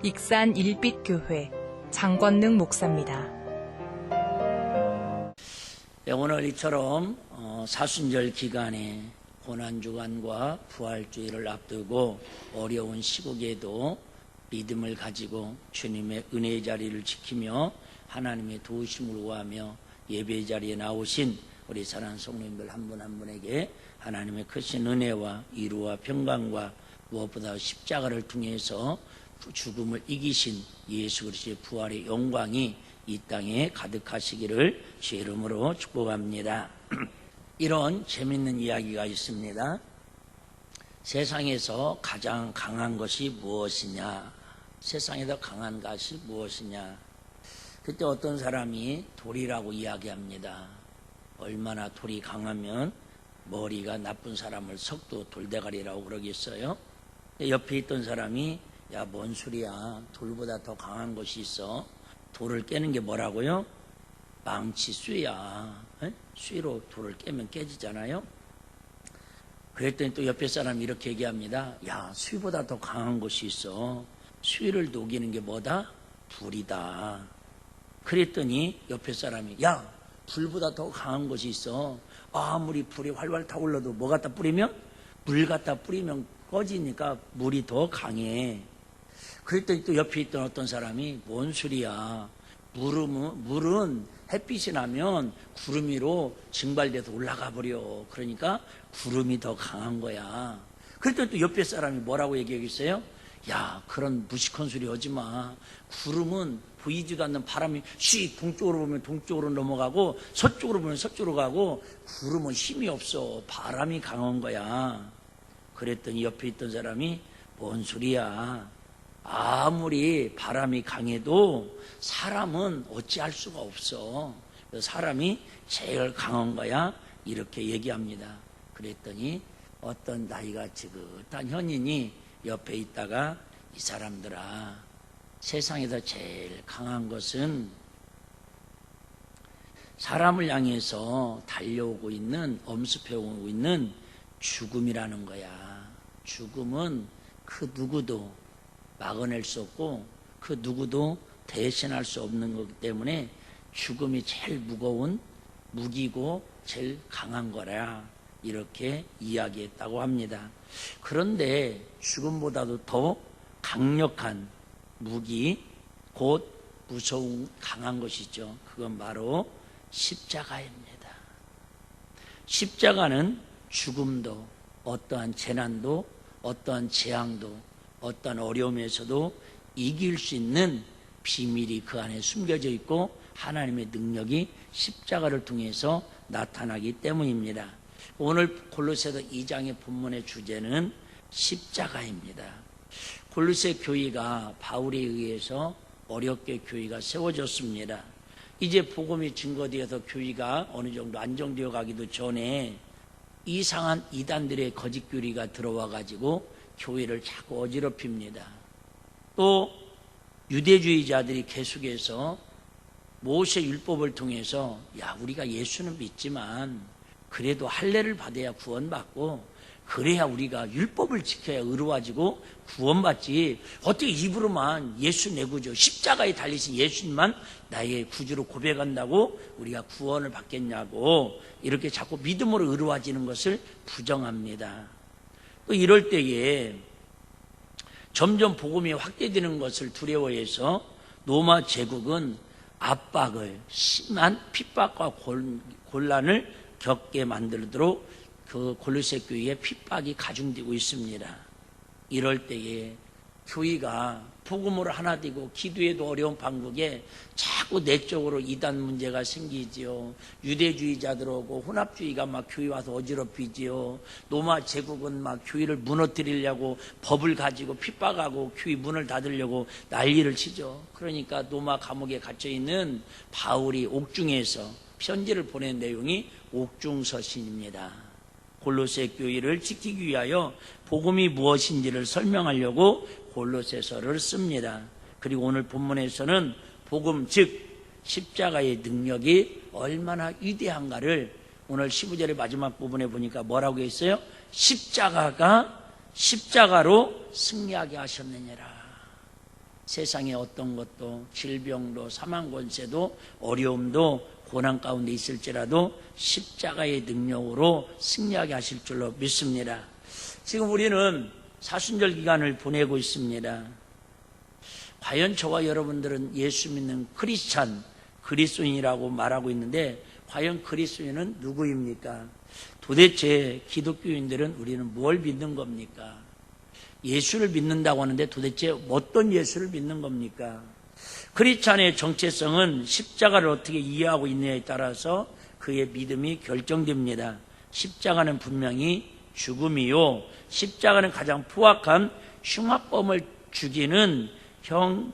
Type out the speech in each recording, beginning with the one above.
익산 일빛교회 장권능 목사입니다. 네, 오늘 이처럼 사순절 기간에 고난주간과 부활주일을 앞두고 어려운 시국에도 믿음을 가지고 주님의 은혜의 자리를 지키며 하나님의 도우심을 구하며 예배 자리에 나오신 우리 사랑하는 성도님들 한 분 한 분에게 하나님의 크신 은혜와 위로와 평강과 무엇보다 십자가를 통해서 죽음을 이기신 예수 그리스도의 부활의 영광이 이 땅에 가득하시기를 주의 이름으로 축복합니다. 이런 재밌는 이야기가 있습니다. 세상에서 가장 강한 것이 무엇이냐? 세상에서 강한 것이 무엇이냐? 그때 어떤 사람이 돌이라고 이야기합니다. 얼마나 돌이 강하면 머리가 나쁜 사람을 석도 돌대가리라고 그러겠어요? 옆에 있던 사람이 야, 뭔 소리야? 돌보다 더 강한 것이 있어. 돌을 깨는 게 뭐라고요? 망치, 쇠야. 쇠로 돌을 깨면 깨지잖아요. 그랬더니 또 옆에 사람이 이렇게 얘기합니다. 야, 쇠보다 더 강한 것이 있어. 쇠를 녹이는 게 뭐다? 불이다. 그랬더니 옆에 사람이 야, 불보다 더 강한 것이 있어. 아무리 불이 활활 타올라도 뭐 갖다 뿌리면? 물 갖다 뿌리면 꺼지니까 물이 더 강해. 그랬더니 또 옆에 있던 어떤 사람이 뭔 소리야? 물은 햇빛이 나면 구름 위로 증발돼서 올라가 버려. 그러니까 구름이 더 강한 거야. 그랬더니 또 옆에 사람이 뭐라고 얘기하겠어요? 야, 그런 무식한 소리 하지 마. 구름은 보이지도 않는 바람이 쉬 동쪽으로 보면 동쪽으로 넘어가고 서쪽으로 보면 서쪽으로 가고 구름은 힘이 없어. 바람이 강한 거야. 그랬더니 옆에 있던 사람이 뭔 소리야? 아무리 바람이 강해도 사람은 어찌할 수가 없어. 사람이 제일 강한 거야. 이렇게 얘기합니다. 그랬더니 어떤 나이가 지긋한 현인이 옆에 있다가 이 사람들아, 세상에서 제일 강한 것은 사람을 향해서 달려오고 있는, 엄습해오고 있는 죽음이라는 거야. 죽음은 그 누구도 막아낼 수 없고 그 누구도 대신할 수 없는 거기 때문에 죽음이 제일 무거운 무기고 제일 강한 거라 이렇게 이야기했다고 합니다. 그런데 죽음보다도 더 강력한 무기, 곧 무서운 강한 것이죠. 그건 바로 십자가입니다. 십자가는 죽음도 어떠한 재난도 어떠한 재앙도 어떠한 어려움에서도 이길 수 있는 비밀이 그 안에 숨겨져 있고 하나님의 능력이 십자가를 통해서 나타나기 때문입니다. 오늘 골로새서 2장의 본문의 주제는 십자가입니다. 골로새 교회가 바울에 의해서 어렵게 교회가 세워졌습니다. 이제 복음이 증거되어서 교회가 어느 정도 안정되어 가기도 전에 이상한 이단들의 거짓 교리가 들어와 가지고 교회를 자꾸 어지럽힙니다. 또 유대주의자들이 계속해서 모세 율법을 통해서 야, 우리가 예수는 믿지만 그래도 할례를 받아야 구원받고 그래야 우리가 율법을 지켜야 의로워지고 구원받지, 어떻게 입으로만 예수 내 구주 십자가에 달리신 예수님만 나의 구주로 고백한다고 우리가 구원을 받겠냐고 이렇게 자꾸 믿음으로 의로워지는 것을 부정합니다. 또 이럴 때에 점점 복음이 확대되는 것을 두려워해서 로마 제국은 압박을, 심한 핍박과 곤란을 겪게 만들도록 그 골로새 교회의 핍박이 가중되고 있습니다. 이럴 때에 교회가 복음으로 하나 되고 기도에도 어려운 방국에 자꾸 내적으로 이단 문제가 생기지요. 유대주의자들 오고 혼합주의가 막 교회 와서 어지럽히지요. 로마 제국은 막 교회를 무너뜨리려고 법을 가지고 핍박하고 교회 문을 닫으려고 난리를 치죠. 그러니까 로마 감옥에 갇혀있는 바울이 옥중에서 편지를 보낸 내용이 옥중서신입니다. 골로새 교회를 지키기 위하여 복음이 무엇인지를 설명하려고 골로새서를 씁니다. 그리고 오늘 본문에서는 복음 즉 십자가의 능력이 얼마나 위대한가를 오늘 15절의 마지막 부분에 보니까 뭐라고 했어요? 십자가가 십자가로 승리하게 하셨느니라. 세상의 어떤 것도 질병도 사망 권세도 어려움도 고난 가운데 있을지라도 십자가의 능력으로 승리하게 하실 줄로 믿습니다. 지금 우리는 사순절 기간을 보내고 있습니다. 과연 저와 여러분들은 예수 믿는 크리스찬, 그리스도인이라고 말하고 있는데 과연 그리스도인은 누구입니까? 도대체 기독교인들은 우리는 뭘 믿는 겁니까? 예수를 믿는다고 하는데 도대체 어떤 예수를 믿는 겁니까? 크리스찬의 정체성은 십자가를 어떻게 이해하고 있느냐에 따라서 그의 믿음이 결정됩니다. 십자가는 분명히 죽음이요, 십자가는 가장 포악한 흉악범을 죽이는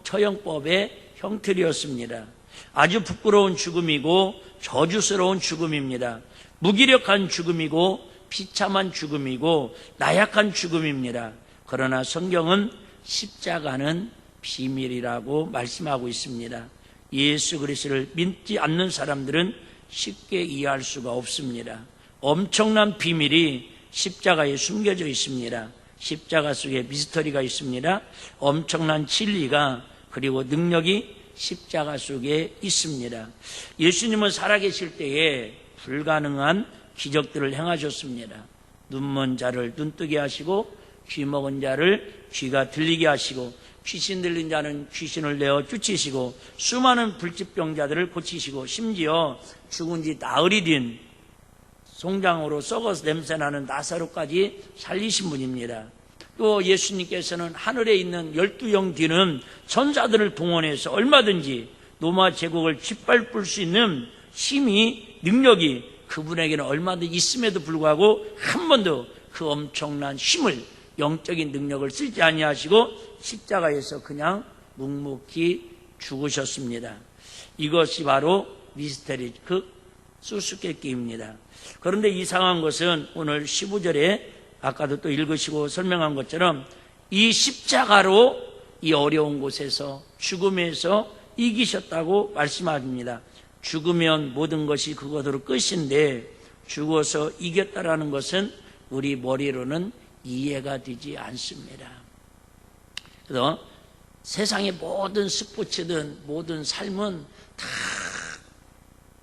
처형법의 형틀이었습니다. 아주 부끄러운 죽음이고 저주스러운 죽음입니다. 무기력한 죽음이고 비참한 죽음이고 나약한 죽음입니다. 그러나 성경은 십자가는 비밀이라고 말씀하고 있습니다. 예수 그리스도를 믿지 않는 사람들은 쉽게 이해할 수가 없습니다. 엄청난 비밀이 십자가에 숨겨져 있습니다. 십자가 속에 미스터리가 있습니다. 엄청난 진리가 그리고 능력이 십자가 속에 있습니다. 예수님은 살아계실 때에 불가능한 기적들을 행하셨습니다. 눈먼 자를 눈뜨게 하시고 귀 먹은 자를 귀가 들리게 하시고 귀신 들린 자는 귀신을 내어 쫓으시고 수많은 불치병자들을 고치시고 심지어 죽은 지 나흘이 된 송장으로 썩어서 냄새나는 나사로까지 살리신 분입니다. 또 예수님께서는 하늘에 있는 12영 뒤는 천사들을 동원해서 얼마든지 로마 제국을 짓밟을 수 있는 힘이 능력이 그분에게는 얼마든지 있음에도 불구하고 한 번도 그 엄청난 힘을 영적인 능력을 쓰지 아니하시고 십자가에서 그냥 묵묵히 죽으셨습니다. 이것이 바로 미스터리 그 수수께끼입니다. 그런데 이상한 것은 오늘 15절에 아까도 또 읽으시고 설명한 것처럼 이 십자가로 이 어려운 곳에서 죽음에서 이기셨다고 말씀합니다. 죽으면 모든 것이 그것으로 끝인데 죽어서 이겼다라는 것은 우리 머리로는 이해가 되지 않습니다. 그래서 세상의 모든 스포츠든 모든 삶은 다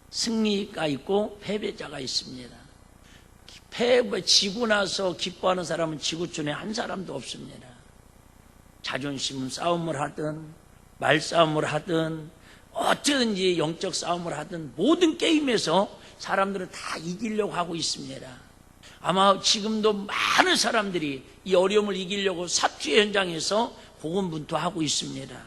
승리가 있고 패배자가 있습니다. 지고 나서 기뻐하는 사람은 지구촌에 한 사람도 없습니다. 자존심 싸움을 하든 말싸움을 하든 어쩌든지 영적 싸움을 하든 모든 게임에서 사람들은 다 이기려고 하고 있습니다. 아마 지금도 많은 사람들이 이 어려움을 이기려고 삽질 현장에서 고군분투하고 있습니다.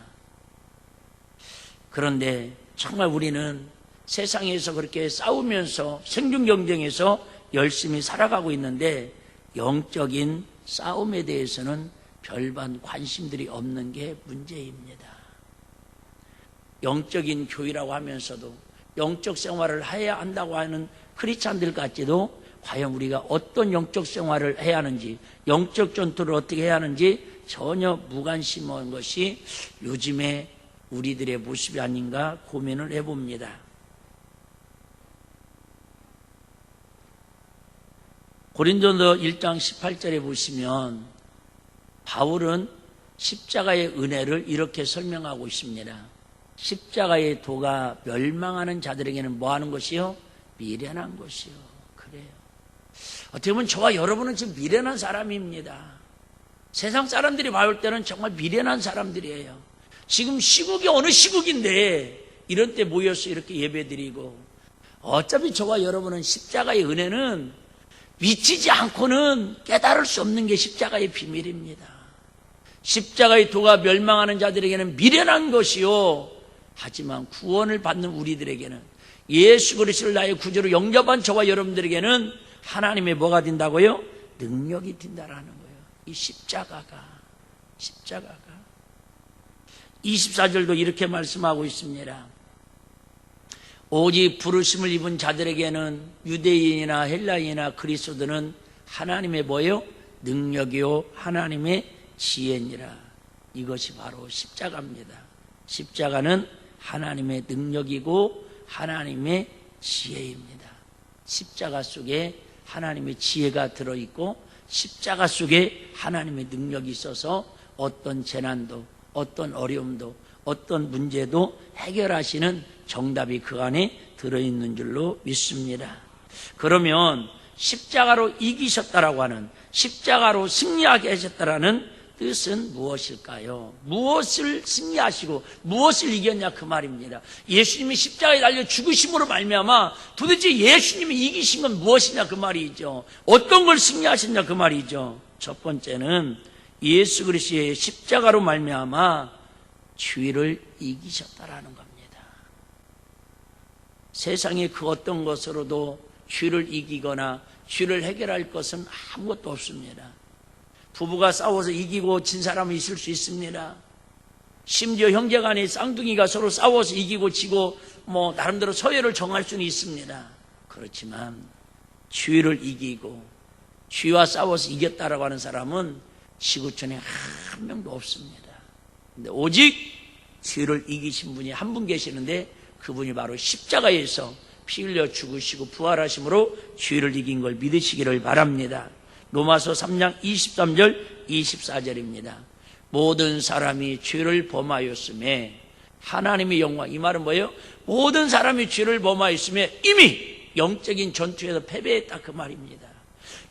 그런데 정말 우리는 세상에서 그렇게 싸우면서 생존 경쟁에서 열심히 살아가고 있는데 영적인 싸움에 대해서는 별반 관심들이 없는 게 문제입니다. 영적인 교회라고 하면서도 영적 생활을 해야 한다고 하는 크리스찬들 같지도 과연 우리가 어떤 영적 생활을 해야 하는지 영적 전투를 어떻게 해야 하는지 전혀 무관심한 것이 요즘의 우리들의 모습이 아닌가 고민을 해봅니다. 고린도서 1장 18절에 보시면 바울은 십자가의 은혜를 이렇게 설명하고 있습니다. 십자가의 도가 멸망하는 자들에게는 뭐 하는 것이요? 미련한 것이요. 그래요. 어떻게 보면 저와 여러분은 지금 미련한 사람입니다. 세상 사람들이 봐올 때는 정말 미련한 사람들이에요. 지금 시국이 어느 시국인데 이런 때 모여서 이렇게 예배드리고 어차피 저와 여러분은 십자가의 은혜는 미치지 않고는 깨달을 수 없는 게 십자가의 비밀입니다. 십자가의 도가 멸망하는 자들에게는 미련한 것이요. 하지만 구원을 받는 우리들에게는 예수 그리스도를 나의 구주로 영접한 저와 여러분들에게는 하나님의 뭐가 된다고요? 능력이 된다라는 거예요. 이 십자가가 24절도 이렇게 말씀하고 있습니다. 오직 부르심을 입은 자들에게는 유대인이나 헬라인이나 그리스도는 하나님의 뭐요? 능력이요 하나님의 지혜니라. 이것이 바로 십자가입니다. 십자가는 하나님의 능력이고 하나님의 지혜입니다. 십자가 속에 하나님의 지혜가 들어있고 십자가 속에 하나님의 능력이 있어서 어떤 재난도 어떤 어려움도 어떤 문제도 해결하시는 정답이 그 안에 들어있는 줄로 믿습니다. 그러면 십자가로 이기셨다라고 하는, 십자가로 승리하게 하셨다라는 뜻은 무엇일까요? 무엇을 승리하시고 무엇을 이겼냐 그 말입니다. 예수님이 십자가에 달려 죽으심으로 말미암아 도대체 예수님이 이기신 건 무엇이냐 그 말이죠. 어떤 걸 승리하셨냐 그 말이죠. 첫 번째는 예수 그리스도의 십자가로 말미암아 죄를 이기셨다라는 겁니다. 세상의 그 어떤 것으로도 죄를 이기거나 죄를 해결할 것은 아무것도 없습니다. 부부가 싸워서 이기고 진 사람은 있을 수 있습니다. 심지어 형제간에 쌍둥이가 서로 싸워서 이기고 지고 나름대로 서열을 정할 수는 있습니다. 그렇지만 죄를 이기고 죄와 싸워서 이겼다라고 하는 사람은 지구촌에 한 명도 없습니다. 근데 오직 죄를 이기신 분이 한 분 계시는데 그분이 바로 십자가에서 피 흘려 죽으시고 부활하심으로 죄를 이긴 걸 믿으시기를 바랍니다. 로마서 3장 23절 24절입니다. 모든 사람이 죄를 범하였음에 하나님의 영광, 이 말은 뭐예요? 모든 사람이 죄를 범하였음에 이미 영적인 전투에서 패배했다 그 말입니다.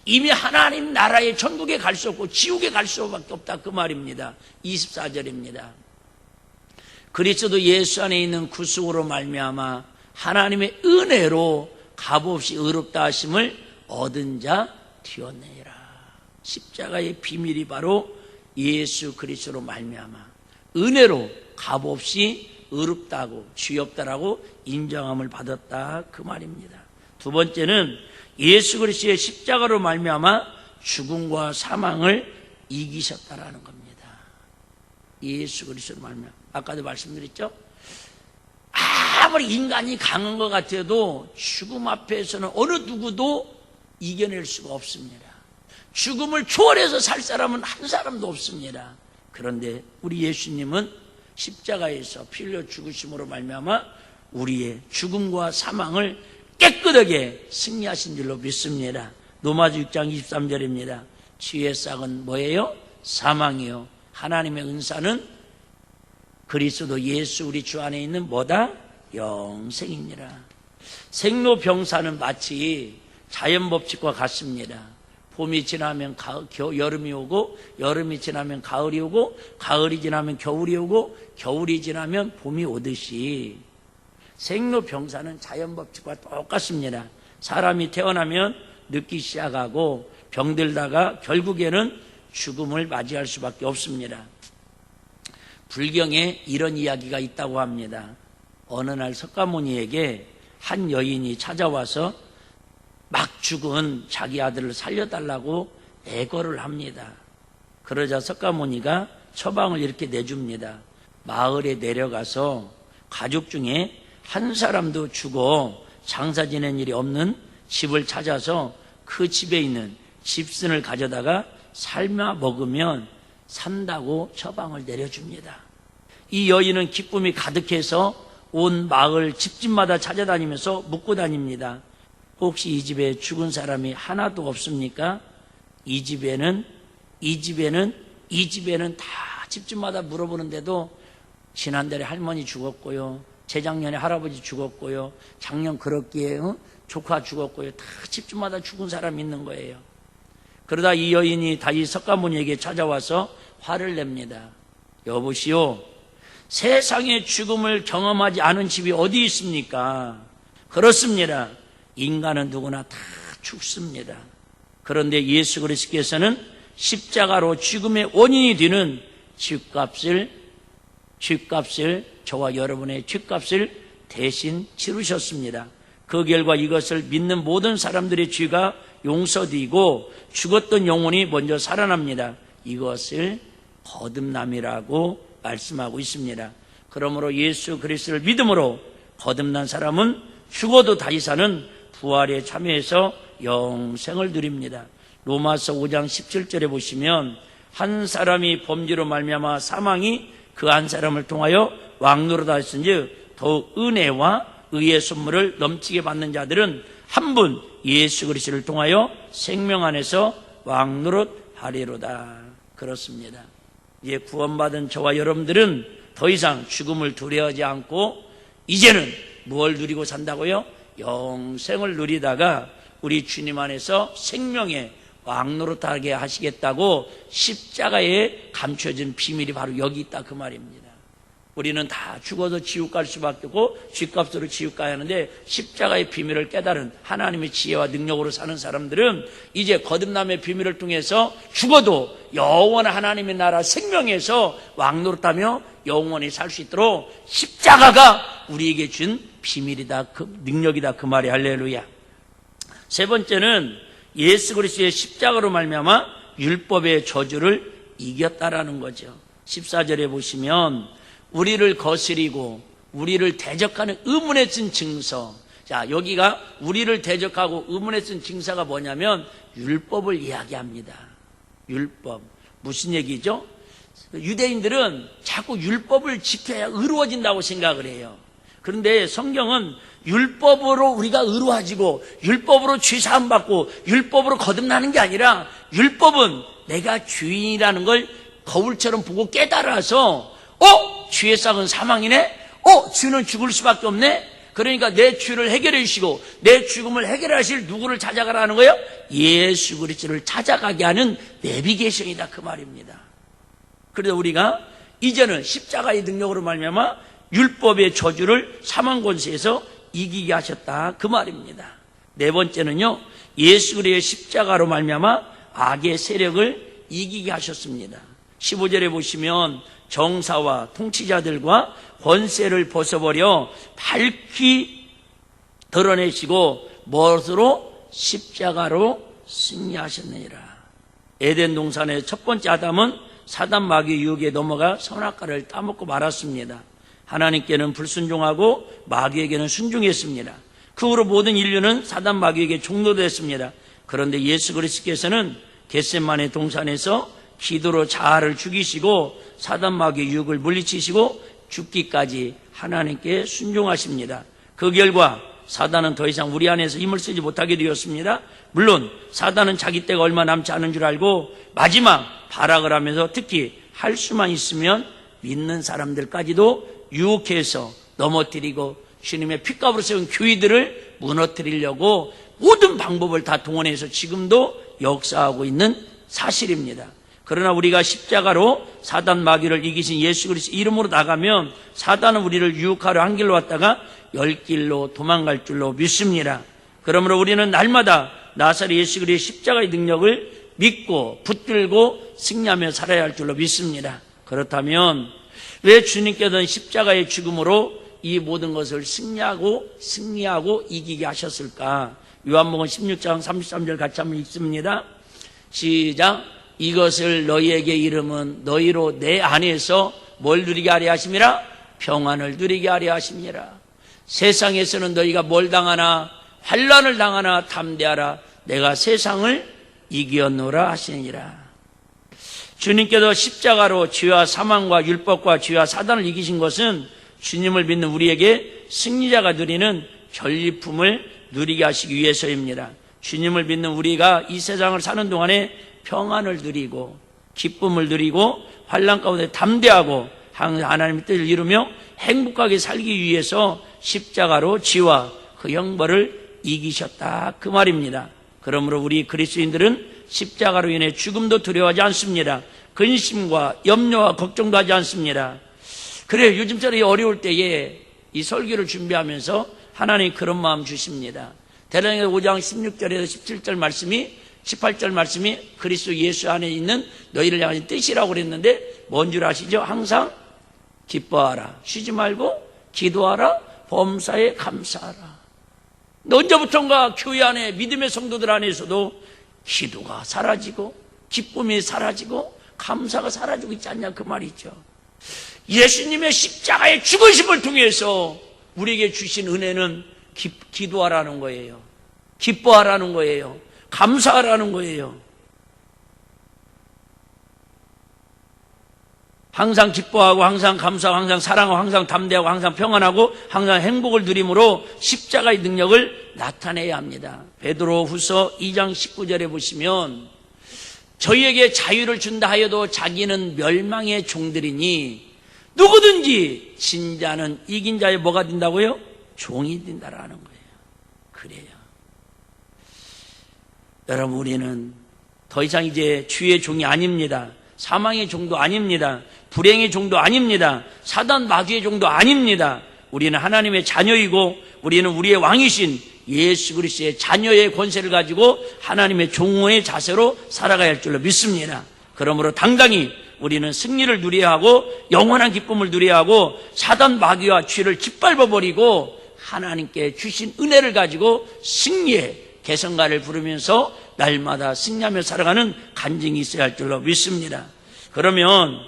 이미 하나님 나라의 천국에 갈 수 없고 지옥에 갈 수밖에 없다 그 말입니다. 24절입니다. 그리스도 예수 안에 있는 구속으로 말미암아 하나님의 은혜로 값없이 의롭다 하심을 얻은 자 되었느니라. 십자가의 비밀이 바로 예수 그리스도로 말미암아 은혜로 값없이 의롭다고 죄 없다라고 인정함을 받았다 그 말입니다. 두 번째는 예수 그리스도의 십자가로 말미암아 죽음과 사망을 이기셨다라는 겁니다. 예수 그리스도로 말미암아, 아까도 말씀드렸죠? 아무리 인간이 강한 것 같아도 죽음 앞에서는 어느 누구도 이겨낼 수가 없습니다. 죽음을 초월해서 살 사람은 한 사람도 없습니다. 그런데 우리 예수님은 십자가에서 피 흘려 죽으심으로 말미암아 우리의 죽음과 사망을 깨끗하게 승리하신 줄로 믿습니다. 로마서 6장 23절입니다. 죄의 싹은 뭐예요? 사망이요. 하나님의 은사는 그리스도 예수 우리 주 안에 있는 뭐다? 영생이니라. 생로병사는 마치 자연법칙과 같습니다. 봄이 지나면 여름이 오고, 여름이 지나면 가을이 오고, 가을이 지나면 겨울이 오고, 겨울이 지나면 봄이 오듯이 생로병사는 자연법칙과 똑같습니다. 사람이 태어나면 늙기 시작하고 병들다가 결국에는 죽음을 맞이할 수밖에 없습니다. 불경에 이런 이야기가 있다고 합니다. 어느 날 석가모니에게 한 여인이 찾아와서 막 죽은 자기 아들을 살려달라고 애걸을 합니다. 그러자 석가모니가 처방을 이렇게 내줍니다. 마을에 내려가서 가족 중에 한 사람도 죽어 장사 지낸 일이 없는 집을 찾아서 그 집에 있는 집순을 가져다가 삶아 먹으면 산다고 처방을 내려줍니다. 이 여인은 기쁨이 가득해서 온 마을 집집마다 찾아다니면서 묻고 다닙니다. 혹시 이 집에 죽은 사람이 하나도 없습니까? 이 집에는 다 집집마다 물어보는데도 지난달에 할머니 죽었고요, 재작년에 할아버지 죽었고요, 작년 그렇기에 조카 죽었고요, 다 집집마다 죽은 사람이 있는 거예요. 그러다 이 여인이 다시 석가모니에게 찾아와서 화를 냅니다. 여보시오, 세상의 죽음을 경험하지 않은 집이 어디 있습니까? 그렇습니다. 인간은 누구나 다 죽습니다. 그런데 예수 그리스도께서는 십자가로 죽음의 원인이 되는 죄값을 저와 여러분의 죄값을 대신 치르셨습니다. 그 결과 이것을 믿는 모든 사람들의 죄가 용서되고 죽었던 영혼이 먼저 살아납니다. 이것을 거듭남이라고 말씀하고 있습니다. 그러므로 예수 그리스도를 믿음으로 거듭난 사람은 죽어도 다시 사는 부활에 참여해서 영생을 누립니다. 로마서 5장 17절에 보시면 한 사람이 범죄로 말미암아 사망이 그 한 사람을 통하여 왕노릇 하였은즉 더욱 은혜와 의의 선물을 넘치게 받는 자들은 한 분 예수 그리스도를 통하여 생명 안에서 왕노릇 하리로다. 그렇습니다. 이제 구원받은 저와 여러분들은 더 이상 죽음을 두려워하지 않고 이제는 무엇을 누리고 산다고요? 영생을 누리다가 우리 주님 안에서 생명의 왕노릇하게 하시겠다고 십자가에 감춰진 비밀이 바로 여기 있다 그 말입니다. 우리는 다 죽어서 지옥 갈 수밖에 없고 죗값으로 지옥 가야 하는데 십자가의 비밀을 깨달은 하나님의 지혜와 능력으로 사는 사람들은 이제 거듭남의 비밀을 통해서 죽어도 영원한 하나님의 나라 생명에서 왕노릇하며 영원히 살 수 있도록 십자가가 우리에게 준 비밀이다, 그 능력이다 그 말이 할렐루야. 세 번째는 예수 그리스도의 십자가로 말미암아 율법의 저주를 이겼다라는 거죠. 14절에 보시면 우리를 거스리고 우리를 대적하는 의문에 쓴 증서. 자, 여기가 우리를 대적하고 의문에 쓴 증서가 뭐냐면 율법을 이야기합니다. 율법. 무슨 얘기죠? 유대인들은 자꾸 율법을 지켜야 의로워진다고 생각을 해요. 그런데 성경은 율법으로 우리가 의로워지고 율법으로 죄사함 받고 율법으로 거듭나는 게 아니라 율법은 내가 주인이라는 걸 거울처럼 보고 깨달아서 죄의 싹은 사망이네? 주는 죽을 수밖에 없네? 그러니까 내 죄를 해결해 주시고 내 죽음을 해결하실 누구를 찾아가라는 거예요? 예수 그리스도를 찾아가게 하는 내비게이션이다 그 말입니다. 그래서 우리가 이제는 십자가의 능력으로 말미암아 율법의 저주를 사망 권세에서 이기게 하셨다 그 말입니다. 네 번째는요, 예수 그리스도의 십자가로 말미암아 악의 세력을 이기게 하셨습니다. 15절에 보시면 정사와 통치자들과 권세를 벗어버려 밝히 드러내시고 무엇으로? 십자가로 승리하셨느니라. 에덴 동산의 첫 번째 아담은 사단 마귀의 유혹에 넘어가 선악과를 따먹고 말았습니다. 하나님께는 불순종하고 마귀에게는 순종했습니다. 그 후로 모든 인류는 사단 마귀에게 종노됐습니다. 그런데 예수 그리스도께서는 겟세마네 동산에서 기도로 자아를 죽이시고 사단 마귀의 유혹을 물리치시고 죽기까지 하나님께 순종하십니다. 그 결과 사단은 더 이상 우리 안에서 힘을 쓰지 못하게 되었습니다. 물론 사단은 자기 때가 얼마 남지 않은 줄 알고 마지막 발악을 하면서 특히 할 수만 있으면 믿는 사람들까지도 유혹해서 넘어뜨리고 주님의 핏값으로 세운 교회들을 무너뜨리려고 모든 방법을 다 동원해서 지금도 역사하고 있는 사실입니다. 그러나 우리가 십자가로 사단 마귀를 이기신 예수 그리스도 이름으로 나가면 사단은 우리를 유혹하려 한 길로 왔다가 열 길로 도망갈 줄로 믿습니다. 그러므로 우리는 날마다 나사렛 예수 그리스도의 십자가의 능력을 믿고 붙들고 승리하며 살아야 할 줄로 믿습니다. 그렇다면 왜 주님께서는 십자가의 죽음으로 이 모든 것을 승리하고 이기게 하셨을까? 요한복음 16장 33절 같이 한번 읽습니다. 시작. 이것을 너희에게 이름은 너희로 내 안에서 뭘 누리게 하려 하심이라? 평안을 누리게 하려 하심이라. 세상에서는 너희가 뭘 당하나 환난을 당하나 담대하라. 내가 세상을 이겼노라 하시니라. 주님께서 십자가로 죄와 사망과 율법과 죄와 사단을 이기신 것은 주님을 믿는 우리에게 승리자가 누리는 전리품을 누리게 하시기 위해서입니다. 주님을 믿는 우리가 이 세상을 사는 동안에 평안을 누리고 기쁨을 누리고 환난 가운데 담대하고 하나님의 뜻을 이루며 행복하게 살기 위해서 십자가로 죄와 그 형벌을 이기셨다 그 말입니다. 그러므로 우리 그리스도인들은 십자가로 인해 죽음도 두려워하지 않습니다. 근심과 염려와 걱정도 하지 않습니다. 그래요. 요즘처럼 어려울 때에 이 설교를 준비하면서 하나님이 그런 마음 주십니다. 대령의 5장 16절에서 17절 말씀이 18절 말씀이 그리스도 예수 안에 있는 너희를 향한 뜻이라고 그랬는데 뭔 줄 아시죠? 항상 기뻐하라. 쉬지 말고 기도하라. 범사에 감사하라. 언제부턴가 교회 안에 믿음의 성도들 안에서도 기도가 사라지고 기쁨이 사라지고 감사가 사라지고 있지 않냐 그 말이죠. 예수님의 십자가의 죽으심을 통해서 우리에게 주신 은혜는 기도하라는 거예요. 기뻐하라는 거예요. 감사하라는 거예요. 항상 기뻐하고 항상 감사하고 항상 사랑하고 항상 담대하고 항상 평안하고 항상 행복을 누림으로 십자가의 능력을 나타내야 합니다. 베드로후서 2장 19절에 보시면 저희에게 자유를 준다 하여도 자기는 멸망의 종들이니 누구든지 진 자는 이긴 자의 뭐가 된다고요? 종이 된다라는 거예요. 그래요. 여러분, 우리는 더 이상 이제 주의 종이 아닙니다. 사망의 종도 아닙니다. 불행의 종도 아닙니다. 사단 마귀의 종도 아닙니다. 우리는 하나님의 자녀이고 우리는 우리의 왕이신 예수 그리스도의 자녀의 권세를 가지고 하나님의 종의 자세로 살아가야 할 줄로 믿습니다. 그러므로 당당히 우리는 승리를 누려야 하고 영원한 기쁨을 누려야 하고 사단 마귀와 죄를 짓밟아버리고 하나님께 주신 은혜를 가지고 승리의 개성가를 부르면서 날마다 승리하며 살아가는 간증이 있어야 할 줄로 믿습니다. 그러면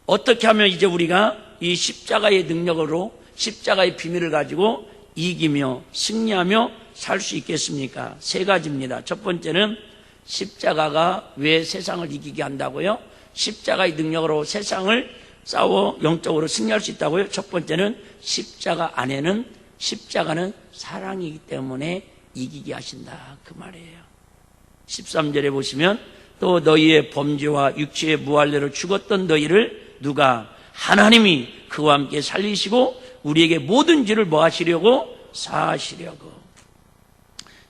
어떻게 하면 이제 우리가 이 십자가의 능력으로 십자가의 비밀을 가지고 이기며 승리하며 살 수 있겠습니까? 세 가지입니다. 첫 번째는 십자가가 왜 세상을 이기게 한다고요? 십자가의 능력으로 세상을 싸워 영적으로 승리할 수 있다고요? 첫 번째는 십자가 안에는 십자가는 사랑이기 때문에 이기게 하신다, 그 말이에요. 13절에 보시면 또 너희의 범죄와 육체의 무할례로 죽었던 너희를 누가 하나님이 그와 함께 살리시고 우리에게 모든 죄를 뭐 하시려고? 사하시려고.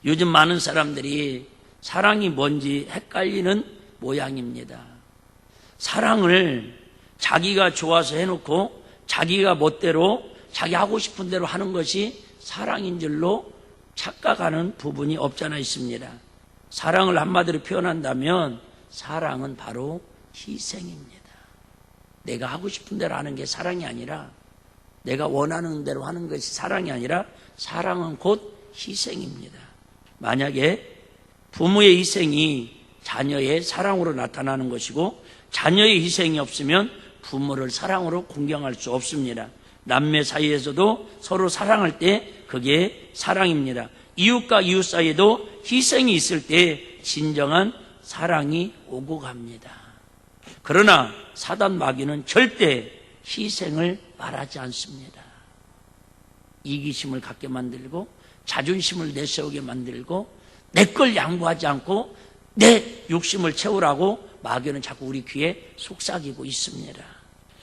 요즘 많은 사람들이 사랑이 뭔지 헷갈리는 모양입니다. 사랑을 자기가 좋아서 해놓고 자기가 멋대로 자기 하고 싶은 대로 하는 것이 사랑인 줄로 착각하는 부분이 없잖아 있습니다. 사랑을 한마디로 표현한다면 사랑은 바로 희생입니다. 내가 하고 싶은 대로 하는 게 사랑이 아니라 내가 원하는 대로 하는 것이 사랑이 아니라 사랑은 곧 희생입니다. 만약에 부모의 희생이 자녀의 사랑으로 나타나는 것이고 자녀의 희생이 없으면 부모를 사랑으로 공경할 수 없습니다. 남매 사이에서도 서로 사랑할 때 그게 사랑입니다. 이웃과 이웃 사이에도 희생이 있을 때 진정한 사랑이 오고 갑니다. 그러나 사단 마귀는 절대 희생을 말하지 않습니다. 이기심을 갖게 만들고 자존심을 내세우게 만들고 내 걸 양보하지 않고 내 욕심을 채우라고 마귀는 자꾸 우리 귀에 속삭이고 있습니다.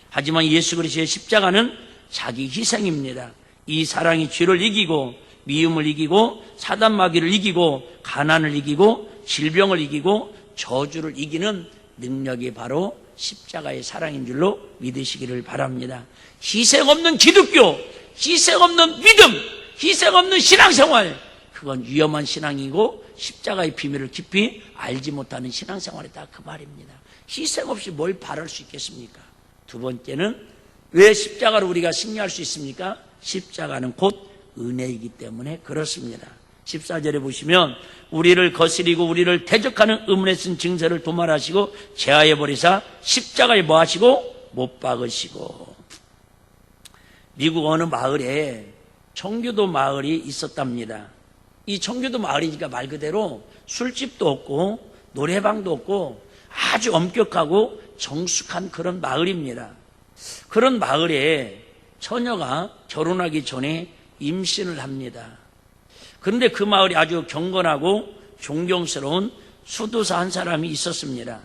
하지만 예수 그리스도의 십자가는 자기 희생입니다. 이 사랑이 죄를 이기고 미움을 이기고 사단 마귀를 이기고 가난을 이기고 질병을 이기고 저주를 이기는 능력이 바로 십자가의 사랑인 줄로 믿으시기를 바랍니다. 희생 없는 기독교, 희생 없는 믿음, 희생 없는 신앙생활, 그건 위험한 신앙이고 십자가의 비밀을 깊이 알지 못하는 신앙생활이다, 그 말입니다. 희생 없이 뭘 바랄 수 있겠습니까? 두 번째는 왜 십자가로 우리가 승리할 수 있습니까? 십자가는 곧 은혜이기 때문에 그렇습니다. 14절에 보시면 우리를 거스리고 우리를 대적하는 의문에 쓴 증서를 도말하시고 제하여 버리사 십자가에 뭐 하시고? 못 박으시고. 미국 어느 마을에 청교도 마을이 있었답니다. 이 청교도 마을이니까 말 그대로 술집도 없고 노래방도 없고 아주 엄격하고 정숙한 그런 마을입니다. 그런 마을에 처녀가 결혼하기 전에 임신을 합니다. 그런데 그 마을이 아주 경건하고 존경스러운 수도사 한 사람이 있었습니다.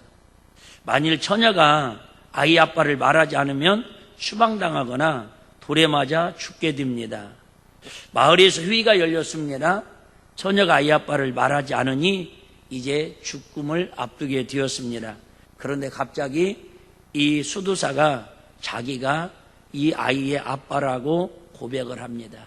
만일 처녀가 아이 아빠를 말하지 않으면 추방당하거나 돌에 맞아 죽게 됩니다. 마을에서 회의가 열렸습니다. 처녀가 아이 아빠를 말하지 않으니 이제 죽음을 앞두게 되었습니다. 그런데 갑자기 이 수도사가 자기가 이 아이의 아빠라고 고백을 합니다.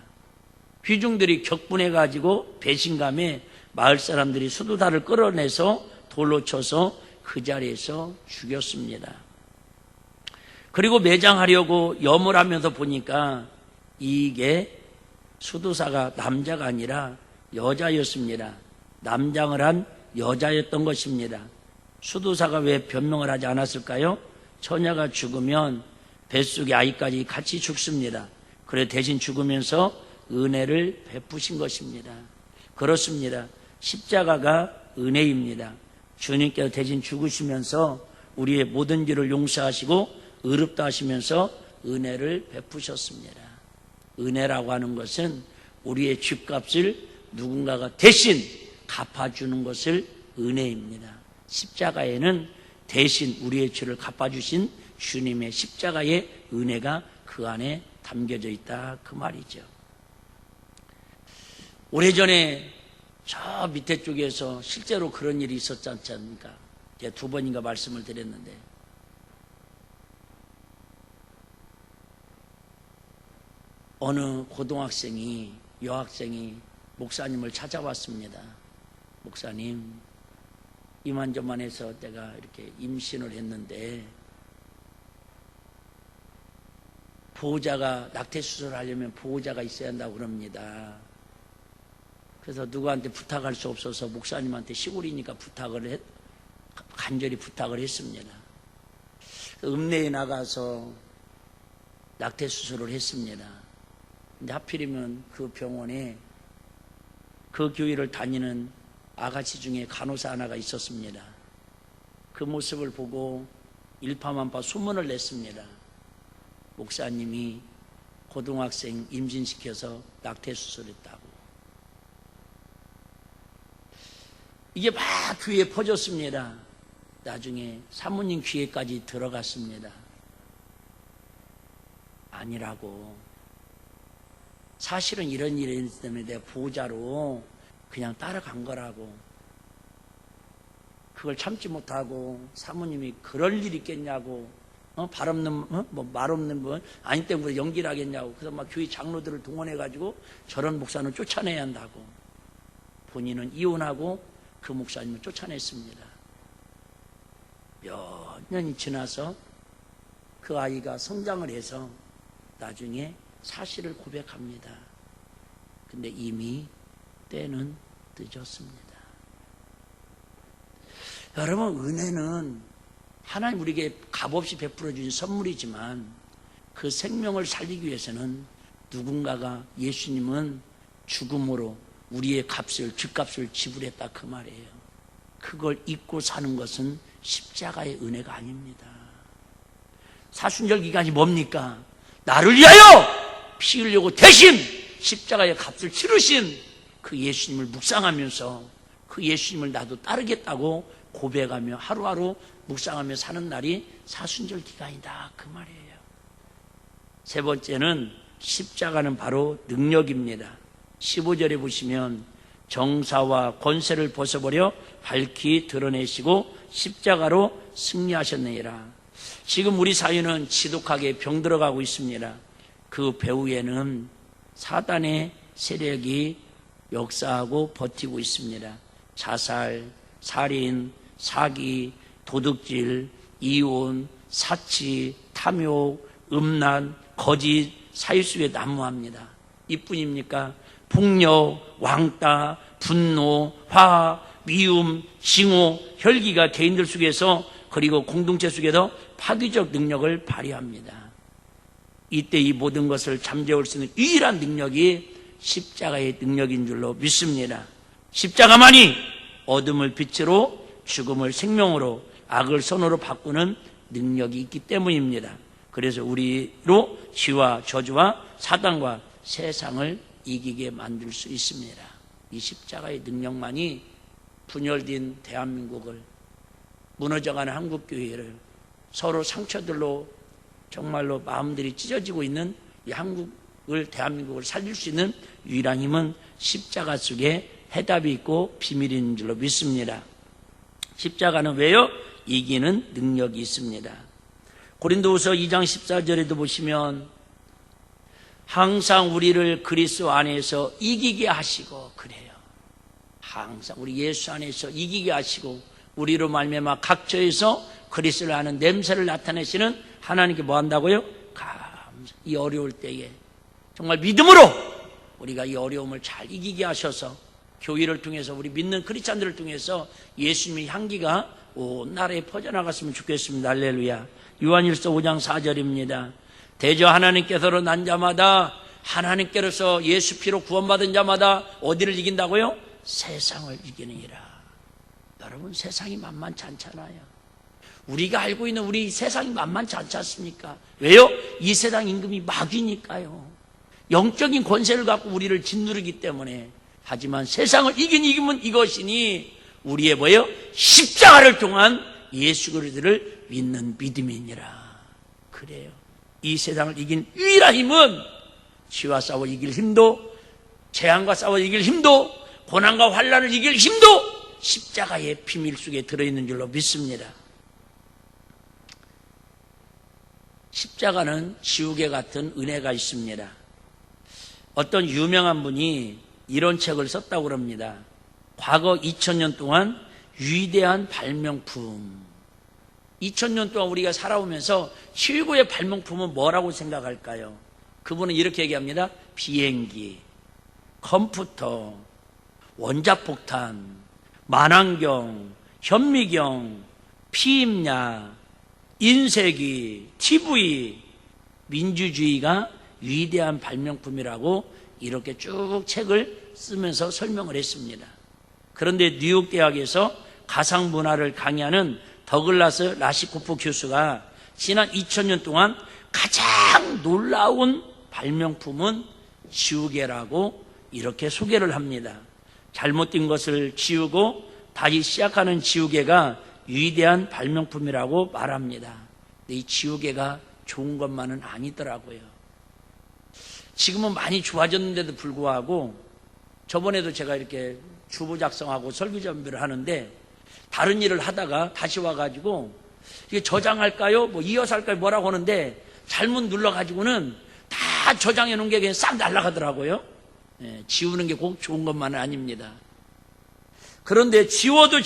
귀중들이 격분해가지고 배신감에 마을 사람들이 수도사를 끌어내서 돌로 쳐서 그 자리에서 죽였습니다. 그리고 매장하려고 염을 하면서 보니까 이게 수도사가 남자가 아니라 여자였습니다. 남장을 한 여자였던 것입니다. 수도사가 왜 변명을 하지 않았을까요? 처녀가 죽으면 뱃속의 아이까지 같이 죽습니다. 그래 대신 죽으면서 은혜를 베푸신 것입니다. 그렇습니다. 십자가가 은혜입니다. 주님께서 대신 죽으시면서 우리의 모든 죄를 용서하시고 의롭다 하시면서 은혜를 베푸셨습니다. 은혜라고 하는 것은 우리의 죗값을 누군가가 대신 갚아주는 것을 은혜입니다. 십자가에는 대신 우리의 죄를 갚아주신 주님의 십자가의 은혜가 그 안에 담겨져 있다 그 말이죠. 오래전에 저 밑에 쪽에서 실제로 그런 일이 있었지 않습니까? 제가 2번인가 말씀을 드렸는데 어느 고등학생이 여학생이 목사님을 찾아왔습니다. 목사님, 이만저만해서 내가 이렇게 임신을 했는데 보호자가 낙태 수술을 하려면 보호자가 있어야 한다고 그럽니다. 그래서 누구한테 부탁할 수 없어서 목사님한테 시골이니까 간절히 부탁을 했습니다. 읍내에 나가서 낙태 수술을 했습니다. 근데 하필이면 그 병원에 그 교회를 다니는 아가씨 중에 간호사 하나가 있었습니다. 그 모습을 보고 일파만파 소문을 냈습니다. 목사님이 고등학생 임신시켜서 낙태 수술했다고. 이게 막 귀에 퍼졌습니다. 나중에 사모님 귀에까지 들어갔습니다. 아니라고. 사실은 이런 일이 때문에 내가 보호자로 그냥 따라간 거라고. 그걸 참지 못하고 사모님이 그럴 일이 있겠냐고, 말 없는 분 아니 때문에 연기를 하겠냐고. 그래서 막 교회 장로들을 동원해가지고 저런 목사는 쫓아내야 한다고. 본인은 이혼하고 그 목사님을 쫓아냈습니다. 몇 년이 지나서 그 아이가 성장을 해서 나중에 사실을 고백합니다. 근데 이미 때는 늦었습니다. 여러분, 은혜는 하나님 우리에게 값없이 베풀어 주신 선물이지만 그 생명을 살리기 위해서는 누군가가, 예수님은 죽음으로 우리의 죗값을 지불했다 그 말이에요. 그걸 잊고 사는 것은 십자가의 은혜가 아닙니다. 사순절 기간이 뭡니까? 나를 위하여 피 흘리고 대신 십자가의 값을 치르신 그 예수님을 묵상하면서 그 예수님을 나도 따르겠다고 고백하며 하루하루 묵상하며 사는 날이 사순절 기간이다 그 말이에요. 세 번째는 십자가는 바로 능력입니다. 15절에 보시면 정사와 권세를 벗어버려 밝히 드러내시고 십자가로 승리하셨느니라. 지금 우리 사회는 지독하게 병들어가고 있습니다. 그 배후에는 사단의 세력이 역사하고 버티고 있습니다. 자살, 살인, 사기, 도둑질, 이혼, 사치, 탐욕, 음란, 거짓, 사유 속에 난무합니다. 이뿐입니까? 폭력, 왕따, 분노, 화, 미움, 징후, 혈기가 개인들 속에서 그리고 공동체 속에서 파괴적 능력을 발휘합니다. 이때 이 모든 것을 잠재울 수 있는 유일한 능력이 십자가의 능력인 줄로 믿습니다. 십자가만이 어둠을 빛으로, 죽음을 생명으로, 악을 선으로 바꾸는 능력이 있기 때문입니다. 그래서 우리로 죄와 저주와 사단과 세상을 이기게 만들 수 있습니다. 이 십자가의 능력만이 분열된 대한민국을, 무너져가는 한국교회를, 서로 상처들로 정말로 마음들이 찢어지고 있는 이 한국을, 대한민국을 살릴 수 있는 유일한 힘은 십자가 속에 해답이 있고 비밀이 있는 줄로 믿습니다. 십자가는 왜요? 이기는 능력이 있습니다. 고린도후서 2장 14절에도 보시면 항상 우리를 그리스도 안에서 이기게 하시고, 그래요. 항상 우리 예수 안에서 이기게 하시고 우리로 말미암아 각처에서 그리스도를 아는 냄새를 나타내시는 하나님께 뭐 한다고요? 감사. 이 어려울 때에 정말 믿음으로 우리가 이 어려움을 잘 이기게 하셔서 교회를 통해서, 우리 믿는 크리스찬들을 통해서 예수님의 향기가 온 나라에 퍼져나갔으면 좋겠습니다. 할렐루야. 요한일서 5장 4절입니다. 대저 하나님께서로 난 자마다, 하나님께로서 예수 피로 구원받은 자마다 어디를 이긴다고요? 세상을 이기느니라. 여러분, 세상이 만만치 않잖아요. 우리가 알고 있는 우리 세상이 만만치 않지 않습니까? 왜요? 이 세상 임금이 마귀니까요. 영적인 권세를 갖고 우리를 짓누르기 때문에. 하지만 세상을 이긴 이기면 이것이니 우리의 뭐예요? 십자가를 통한 예수 그리스도를 믿는 믿음이니라. 그래요. 이 세상을 이긴 유일한 힘은 지와 싸워 이길 힘도, 재앙과 싸워 이길 힘도, 고난과 환난을 이길 힘도 십자가의 비밀 속에 들어있는 줄로 믿습니다. 십자가는 지우개 같은 은혜가 있습니다. 어떤 유명한 분이 이런 책을 썼다고 합니다. 과거 2000년 동안 위대한 발명품. 2000년 동안 우리가 살아오면서 최고의 발명품은 뭐라고 생각할까요? 그분은 이렇게 얘기합니다. 비행기, 컴퓨터, 원자폭탄, 만환경, 현미경, 피임약, 인쇄기, TV, 민주주의가 위대한 발명품이라고 이렇게 쭉 책을 쓰면서 설명을 했습니다. 그런데 뉴욕 대학에서 가상문화를 강의하는 더글라스 라시코프 교수가 지난 2000년 동안 가장 놀라운 발명품은 지우개라고 이렇게 소개를 합니다. 잘못된 것을 지우고 다시 시작하는 지우개가 위대한 발명품이라고 말합니다. 근데 이 지우개가 좋은 것만은 아니더라고요. 지금은 많이 좋아졌는데도 불구하고 저번에도 제가 이렇게 주보 작성하고 설교 준비를 하는데 다른 일을 하다가 다시 와가지고 이게 저장할까요? 뭐 이어서 할까요? 뭐라고 하는데 잘못 눌러가지고는 다 저장해 놓은 게 그냥 싹 날아가더라고요. 지우는 게 꼭 좋은 것만은 아닙니다. 그런데 지워도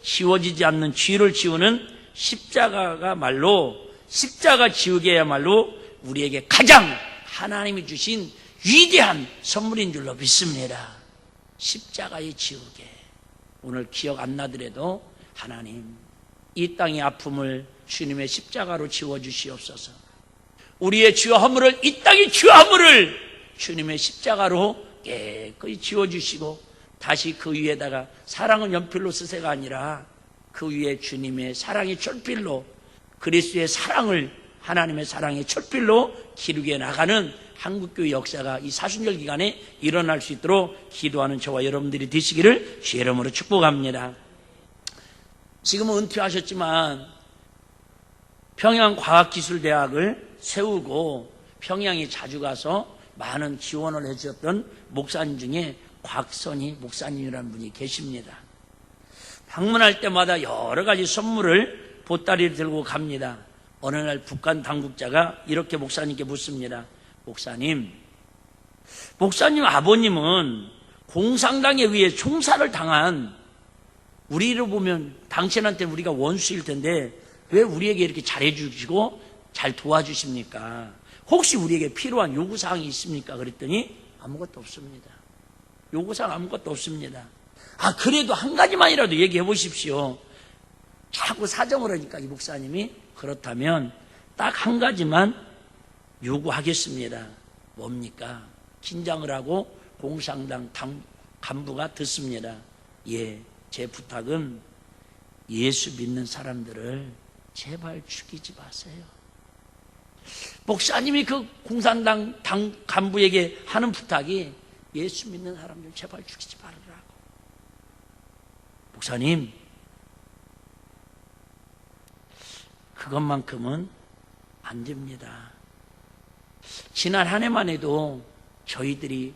지워지지 않는 죄를 지우는 십자가가 말로, 십자가 지우개야말로 우리에게 가장 하나님이 주신 위대한 선물인 줄로 믿습니다. 십자가의 지우개. 오늘 기억 안 나더라도 하나님, 이 땅의 아픔을 주님의 십자가로 지워주시옵소서. 우리의 죄와 허물을, 이 땅의 죄와 허물을 주님의 십자가로 깨끗이 지워주시고 다시 그 위에다가 사랑은 연필로 쓰세가 아니라 그 위에 주님의 사랑의 철필로, 그리스도의 사랑을, 하나님의 사랑의 철필로 기르게 나가는 한국교회 역사가 이 사순절 기간에 일어날 수 있도록 기도하는 저와 여러분들이 되시기를 주의 이름으로 축복합니다. 지금은 은퇴하셨지만 평양과학기술대학을 세우고 평양에 자주 가서 많은 지원을 해주셨던 목사님 중에 곽선희 목사님이라는 분이 계십니다. 방문할 때마다 여러 가지 선물을 보따리를 들고 갑니다. 어느 날 북한 당국자가 이렇게 목사님께 묻습니다. 목사님 아버님은 공산당에 의해 총살을 당한, 우리로 보면 당신한테 우리가 원수일 텐데 왜 우리에게 이렇게 잘해주시고 잘 도와주십니까? 혹시 우리에게 필요한 요구사항이 있습니까? 그랬더니 아무것도 없습니다. 요구사항 아무것도 없습니다. 그래도 한 가지만이라도 얘기해 보십시오. 자꾸 사정을 하니까 이 목사님이 그렇다면 딱 한 가지만 요구하겠습니다. 뭡니까? 긴장을 하고 공산당 간부가 듣습니다. 제 부탁은 예수 믿는 사람들을 제발 죽이지 마세요. 목사님이 그 공산당 간부에게 하는 부탁이 예수 믿는 사람들 제발 죽이지 말으라고. 목사님, 그것만큼은 안 됩니다. 지난 한 해만 해도 저희들이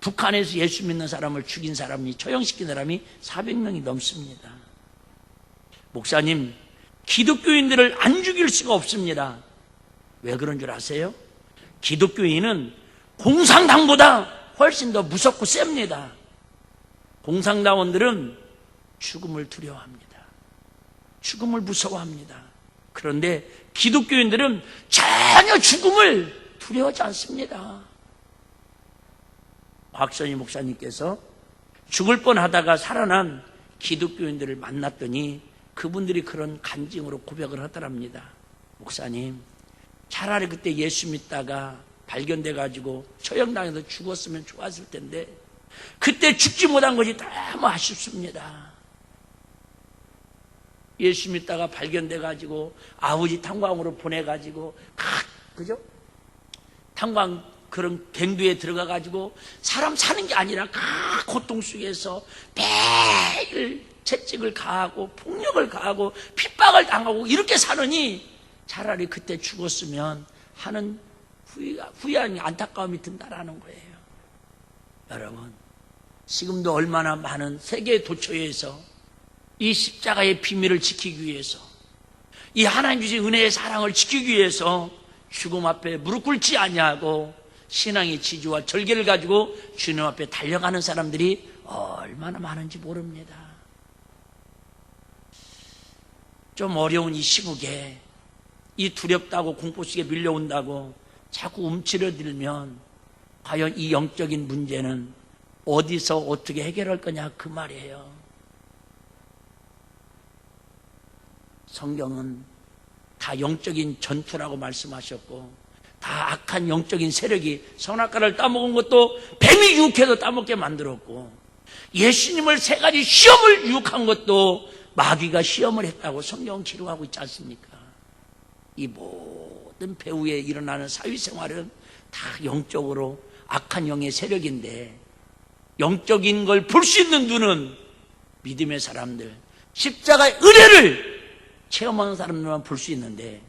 북한에서 예수 믿는 사람을 죽인 사람이, 처형시킨 사람이 400명이 넘습니다. 목사님, 기독교인들을 안 죽일 수가 없습니다. 왜 그런 줄 아세요? 기독교인은 공산당보다 훨씬 더 무섭고 셉니다. 공산당원들은 죽음을 두려워합니다. 죽음을 무서워합니다. 그런데 기독교인들은 전혀 죽음을 두려워하지 않습니다. 곽선희 목사님께서 죽을 뻔하다가 살아난 기독교인들을 만났더니 그분들이 그런 간증으로 고백을 하더랍니다. 목사님, 차라리 그때 예수 믿다가 발견돼가지고 처형당해서 죽었으면 좋았을 텐데 그때 죽지 못한 것이 너무 아쉽습니다. 예수 믿다가 발견돼가지고 아버지 탄광으로 보내가지고 그죠? 탄광 그런 갱도에 들어가 가지고 사람 사는 게 아니라 그 고통 속에서 매일 채찍을 가하고 폭력을 가하고 핍박을 당하고 이렇게 사느니 차라리 그때 죽었으면 하는 후회한 안타까움이 든다라는 거예요. 여러분, 지금도 얼마나 많은 세계 도처에서 이 십자가의 비밀을 지키기 위해서, 이 하나님 주신 은혜의 사랑을 지키기 위해서 죽음 앞에 무릎 꿇지 아니하고 신앙의 지주와 절개를 가지고 주님 앞에 달려가는 사람들이 얼마나 많은지 모릅니다. 좀 어려운 이 시국에 이 두렵다고 공포 속에 밀려온다고 자꾸 움츠러들면 과연 이 영적인 문제는 어디서 어떻게 해결할 거냐 그 말이에요. 성경은 다 영적인 전투라고 말씀하셨고, 다 악한 영적인 세력이 선악과를 따먹은 것도 뱀이 유혹해서 따먹게 만들었고, 예수님을 세 가지 시험을 유혹한 것도 마귀가 시험을 했다고 성경은 기록하고 있지 않습니까? 이 모든 배후에 일어나는 사회생활은 다 영적으로 악한 영의 세력인데, 영적인 걸 볼 수 있는 눈은 믿음의 사람들, 십자가의 은혜를 체험하는 사람들만 볼 수 있는데,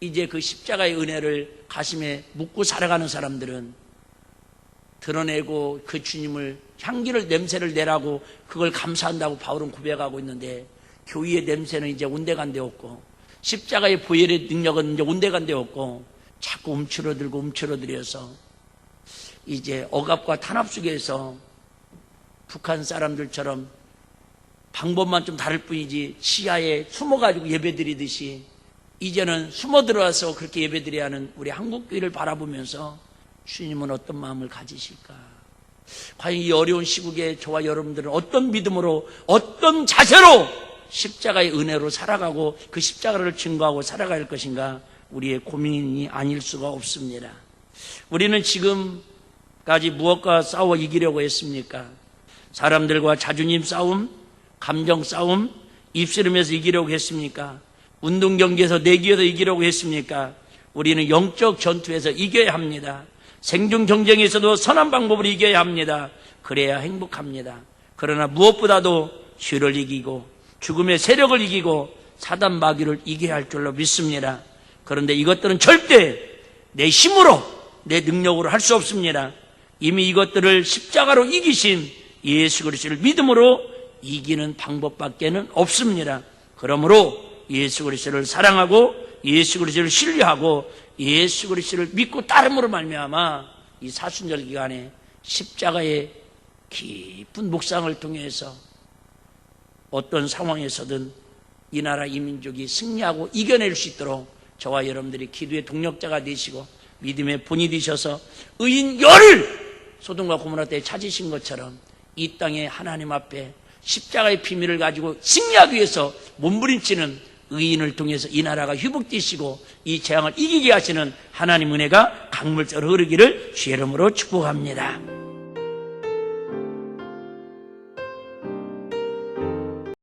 이제 그 십자가의 은혜를 가슴에 묻고 살아가는 사람들은 드러내고 그 주님을 향기를 냄새를 내라고 그걸 감사한다고 바울은 고백하고 있는데, 교회의 냄새는 이제 온데간데 없고 십자가의 보혈의 능력은 이제 온데간데 없고 자꾸 움츠러들어서 이제 억압과 탄압 속에서 북한 사람들처럼 방법만 좀 다를 뿐이지 지하에 숨어가지고 예배드리듯이 이제는 숨어 들어와서 그렇게 예배드려야 하는 우리 한국교회를 바라보면서 주님은 어떤 마음을 가지실까? 과연 이 어려운 시국에 저와 여러분들은 어떤 믿음으로, 어떤 자세로 십자가의 은혜로 살아가고 그 십자가를 증거하고 살아갈 것인가? 우리의 고민이 아닐 수가 없습니다. 우리는 지금까지 무엇과 싸워 이기려고 했습니까? 사람들과 자존심 싸움, 감정 싸움, 입씨름에서 이기려고 했습니까? 운동 경기에서 내기에서 이기려고 했습니까? 우리는 영적 전투에서 이겨야 합니다. 생존 경쟁에서도 선한 방법으로 이겨야 합니다. 그래야 행복합니다. 그러나 무엇보다도 죄를 이기고 죽음의 세력을 이기고 사단 마귀를 이겨야 할 줄로 믿습니다. 그런데 이것들은 절대 내 힘으로, 내 능력으로 할 수 없습니다. 이미 이것들을 십자가로 이기신 예수 그리스도를 믿음으로 이기는 방법밖에는 없습니다. 그러므로 예수 그리스도를 사랑하고 예수 그리스도를 신뢰하고 예수 그리스도를 믿고 따름으로 말미암아 이 사순절 기간에 십자가의 깊은 묵상을 통해서 어떤 상황에서든 이 나라 이 민족이 승리하고 이겨낼 수 있도록 저와 여러분들이 기도의 동력자가 되시고 믿음의 본이 되셔서 의인 열을 소돔과 고모라 때에 찾으신 것처럼 이 땅에 하나님 앞에 십자가의 비밀을 가지고 승리하기 위해서 몸부림치는 의인을 통해서 이 나라가 회복되시고 이 재앙을 이기게 하시는 하나님 은혜가 강물처럼 흐르기를 주의 이름으로 축복합니다.